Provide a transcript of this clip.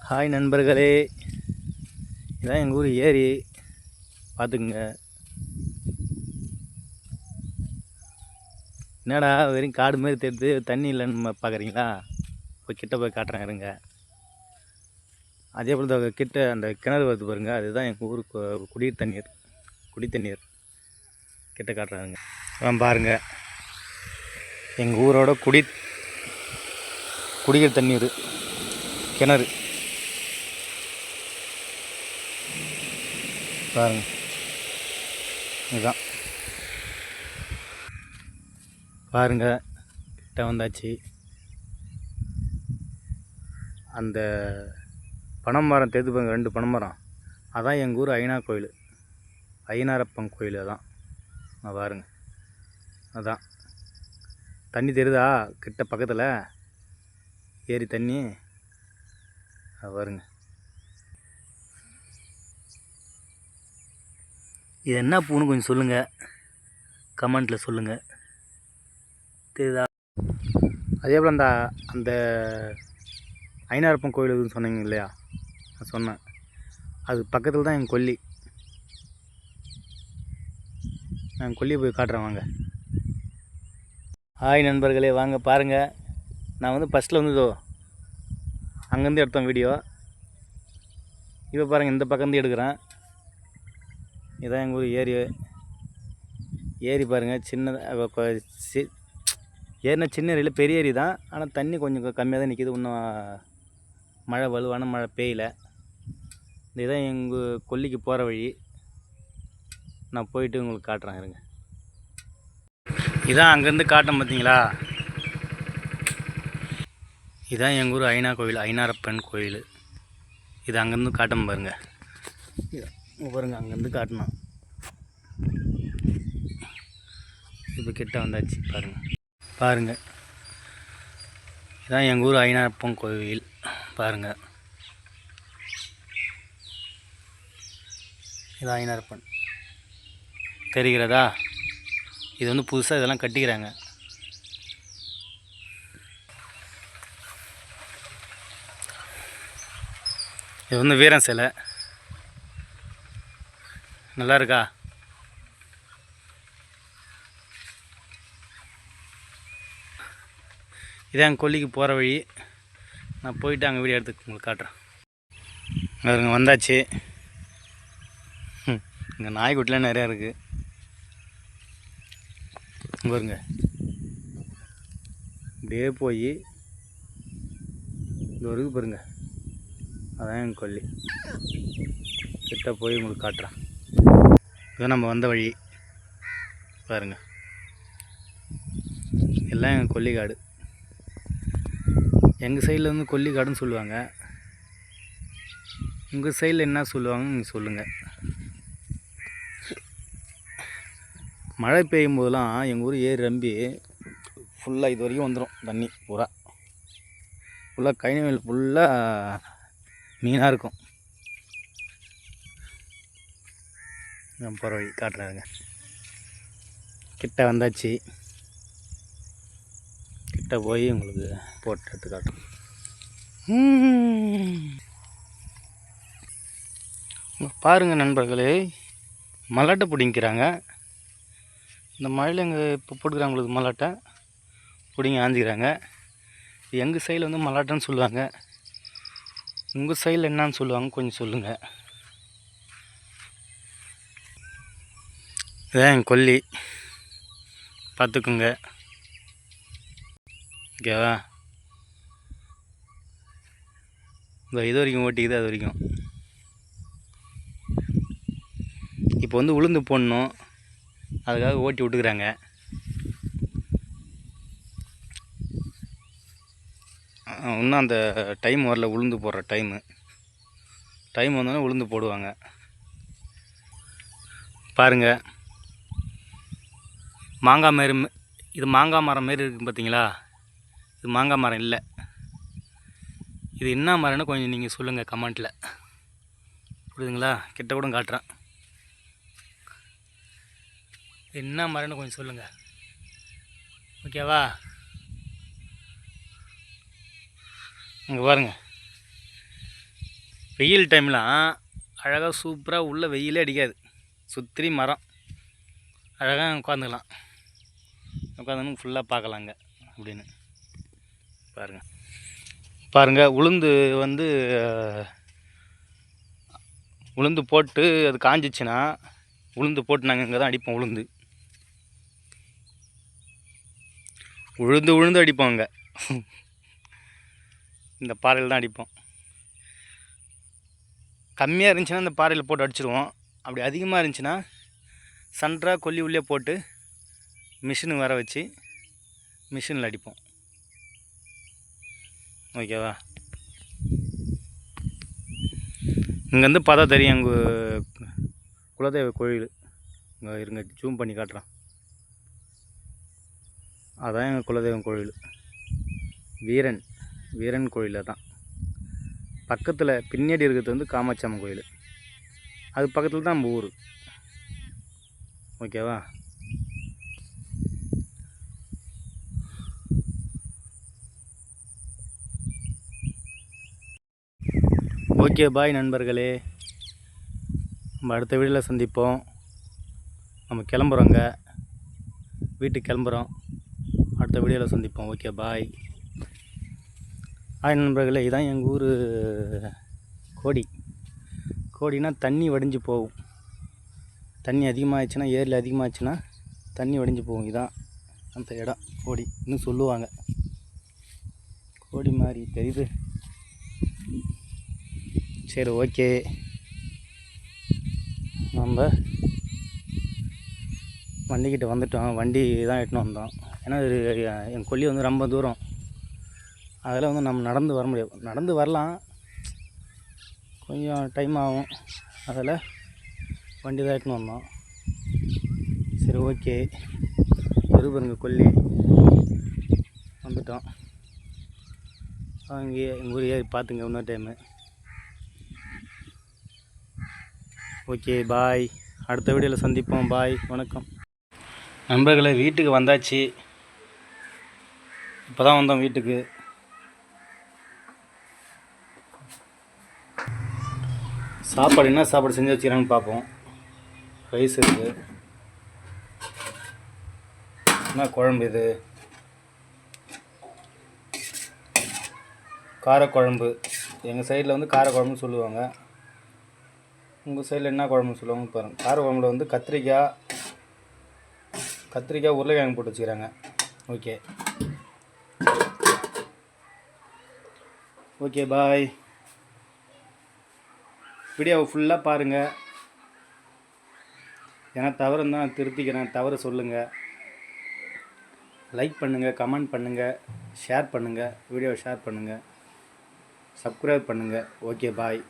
Hi நண்பர்களே, இதான் எங்கள் ஊர் ஏரி பார்த்துக்குங்க. என்னடா வெறும் காடு மாரி தெரியுது, தண்ணி இல்லைன்னு பார்க்குறீங்களா? போய் கிட்ட போய் காட்டுறேன் இருங்க. அதே போல் கிட்ட அந்த கிணறு வருது பாருங்க, அதுதான் எங்கள் ஊருக்கு குடி தண்ணீர் கிட்ட காட்டுறாருங்க. பாருங்கள், எங்கள் ஊரோட குடிக்கிற தண்ணீர் கிணறு பாருங்க. இதுதான் பாருங்க, கிட்ட வந்தாச்சு. அந்த பனைமரம் தெரிஞ்சு பாருங்க, 2 பனைமரம். அதான் எங்கள் ஊர் ஐனாரப்பன் கோயில். அதான் பாருங்க, அதான் தண்ணி தெரியுதா கிட்ட பக்கத்தில் ஏரி தண்ணி பாருங்க. இது என்ன பூன்னு கொஞ்சம் சொல்லுங்கள், கமெண்ட்டில் சொல்லுங்கள். தெரியுதா? அதே போல் அந்த ஐனாரப்பன் கோயில் இதுன்னு சொன்னீங்க இல்லையா, நான் சொன்னேன். அது பக்கத்தில் தான் எங்கள் கொல்லி. நான் கொல்லியை போய் காட்டுறேன் வாங்க. ஹாய் நண்பர்களே, வாங்க பாருங்கள். நான் ஃபஸ்ட்டில் அங்கேருந்து எடுத்தோம் வீடியோ. இப்போ பாருங்கள், இந்த பக்கம்ந்து எடுக்கிறேன். இதுதான் எங்கள் ஊர் ஏரி பாருங்கள். சின்னதாக ஏரினா சின்ன ஏரியில் பெரிய ஏரி தான், ஆனால் தண்ணி கொஞ்சம் கம்மியாக தான் நிற்கிது. இன்னும் வலுவான மழை பெய்யல. இதுதான் எங்கள் கொல்லிக்கு போகிற வழி. நான் போயிட்டு உங்களுக்கு காட்டுறேன் இருங்க. இதான் அங்கேருந்து காட்டேன் பார்த்தீங்களா, இதுதான் எங்கள் ஊர் ஐனாரப்பன் கோயில். இது அங்கேருந்து காட்டும் பாருங்கள். பாருங்கள், அங்கேருந்து காட்டணும். இப்போ கிட்ட வந்தாச்சு பாருங்கள். இதான் எங்கள் ஊர் ஐனாரப்பன் கோவில் பாருங்கள். இதான் ஐனாரப்பன் தெரிகிறதா? இது புதுசாக இதெல்லாம் கட்டிக்கிறாங்க. இது வீரன் சிலை நல்லா இருக்கா? இதான் கொல்லிக்கு போகிற வழி. நான் போயிட்டு அங்கே வீடியோ எடுத்து உங்களுக்கு காட்டுறேன். அதுங்க வந்தாச்சு. இங்கே நாய்க்குட்டிலாம் நிறையா இருக்குது பாருங்க. இப்படியே போய் இந்த ஒரு பாருங்க, அதான் எங்கள் கொல்லி. கிட்ட போய் உங்களுக்கு காட்டுறேன். இதுதான் நம்ம வந்த வழி பாருங்க. எல்லாம் எங்கள் கொல்லிக்காடு. எங்கள் சைடில் கொல்லிக்காடுன்னு சொல்லுவாங்க. உங்கள் சைடில் என்ன சொல்லுவாங்கன்னு நீங்கள் சொல்லுங்கள். மழை பெய்யும் போதெல்லாம் எங்கள் ஊர் ஏரி ரம்பி ஃபுல்லாக இது வரைக்கும் வந்துடும் தண்ணி. ஃபுல்லாக கைநவெல் ஃபுல்லாக மீனாக இருக்கும். நான் போகிற வழி காட்டுறாங்க. கிட்ட வந்தாச்சு. கிட்ட போய் உங்களுக்கு போட்டு எடுத்து காட்டும். பாருங்கள் நண்பர்களே, மல்லாட்டை பிடிங்கிறாங்க. இந்த மழையில் இங்கே இப்போ போட்டுக்கிறாங்க உங்களுக்கு மல்லாட்டை பிடிங்கி ஆஞ்சிக்கிறாங்க. எங்கள் சைடில் மல்லாட்டைன்னு சொல்லுவாங்க. உங்கள் சைடில் என்னான்னு சொல்லுவாங்க கொஞ்சம் சொல்லுங்கள். இதான் என் கொல்லி பார்த்துக்குங்க. ஓகேவா? இது வரைக்கும் ஓட்டிக்குது, அது வரைக்கும். இப்போ உளுந்து போடணும், அதுக்காக ஓட்டி விட்டுக்கிறாங்க. இன்னும் அந்த டைம் வரல, உளுந்து போடுற டைம் வந்தோடனே உளுந்து போடுவாங்க. பாருங்கள், மாங்காய் மாரி இது மாங்காய் மரம் மாரி இருக்குது பார்த்தீங்களா? இது மாங்காய் மரம் இல்லை. இது என்ன மரம்னு கொஞ்சம் நீங்கள் சொல்லுங்கள் கமெண்ட்டில். புரியுதுங்களா? கிட்ட கூட காட்டுறேன். என்ன மரம்னு கொஞ்சம் சொல்லுங்கள். ஓகேவா? இங்கே பாருங்கள், வெயில் டைம்லாம் அழகாக சூப்பராக உள்ள வெயிலே அடிக்காது, சுற்றி மரம், அழகாக உட்காந்துக்கலாம். உட்காந்து ஃபுல்லாக பார்க்கலாங்க அப்படின்னு பாருங்கள். உளுந்து வந்து உளுந்து போட்டு அது காஞ்சிச்சுன்னா உளுந்து போட்டு நாங்கள் இங்கே தான் அடிப்போம். உளுந்து அடிப்போம். அங்கே இந்த பாறையில் தான் அடிப்போம். கம்மியாக இருந்துச்சுன்னா இந்த பாறையில் போட்டு அடிச்சிடுவோம். அப்படி அதிகமாக இருந்துச்சுன்னா சன்றாக கொல்லி உள்ளே போட்டு மிஷினு வர வச்சு மிஷினில் அடிப்போம். ஓகேவா? இங்கேருந்து பார்த்தா தெரியும் எங்கள் குலதெய்வ கோயில். இங்கே இருங்க, ஜூம் பண்ணி காட்டுறேன். அதான் எங்கள் குலதெய்வம் கோயில், வீரன் கோயில் தான். பக்கத்தில் பின்னாடி இருக்கிறது வந்து காமாட்சி அம்மன் கோயில். அது பக்கத்தில் தான் நம்ம ஊர். ஓகேவா? ஓகே, பாய் நண்பர்களே. நம்ம அடுத்த வீடியோவில் சந்திப்போம். நம்ம கிளம்புறோங்க, வீட்டுக்கு கிளம்புறோம். அடுத்த வீடியோவில் சந்திப்போம். ஓகே, பாய். ஹாய் நண்பர்களே. இதுதான் எங்கள் ஊர் கோடினா தண்ணி வடிஞ்சு போகும். தண்ணி அதிகமாகிடுச்சுன்னா, ஏரியில் அதிகமாகிடுச்சுன்னா தண்ணி வடிஞ்சு போகும். இதுதான் அந்த இடம் கோடி இன்னும் சொல்லுவாங்க. கோடி மாதிரி தெரியுது. சரி, ஓகே. நம்ம வண்டிக்கிட்ட வந்துட்டோம். வண்டி தான் எட்டுன்னு வந்தோம். ஏன்னா என் கொல்லி வந்து ரொம்ப தூரம். அதில் வந்து நம்ம நடந்து வர முடியாது. நடந்து வரலாம், கொஞ்சம் டைம் ஆகும். அதில் வண்டி தான் எட்டுன்னு வந்தோம். சரி, ஓகே. பாருங்க, கொல்லி வந்துட்டோம். அங்கே எங்கள் ஊர் ஏறி பார்த்துங்க இன்னொரு டைமு. ஓகே, பாய். அடுத்த வீடியோவில் சந்திப்போம். பாய், வணக்கம் நண்பர்களே. வீட்டுக்கு வந்தாச்சு. இப்போ தான் வந்தோம் வீட்டுக்கு. சாப்பாடு என்ன சாப்பாடு செஞ்சு வச்சுக்கிறான்னு பார்ப்போம். ரைஸ் இருக்குது. என்ன குழம்பு இது? காரக்குழம்பு. எங்கள் சைடில் வந்து காரக்குழம்புன்னு சொல்லுவாங்க. உங்கள் சைடில் என்ன குழம்புன்னு சொல்லுவாங்க பாருங்கள். காரக்குழம்புல வந்து கத்திரிக்காய் உருளைக்கிழங்கு போட்டு வச்சுக்கிறாங்க. ஓகே, பாய். வீடியோவை ஃபுல்லாக பாருங்கள். ஏன்னா தவறு இருந்தால் நான் திருத்திக்கிறேன். தவறு சொல்லுங்கள். லைக் பண்ணுங்கள், கமெண்ட் பண்ணுங்கள், ஷேர் பண்ணுங்கள். வீடியோவை ஷேர் பண்ணுங்கள், சப்ஸ்கிரைப் பண்ணுங்கள். ஓகே, பாய்.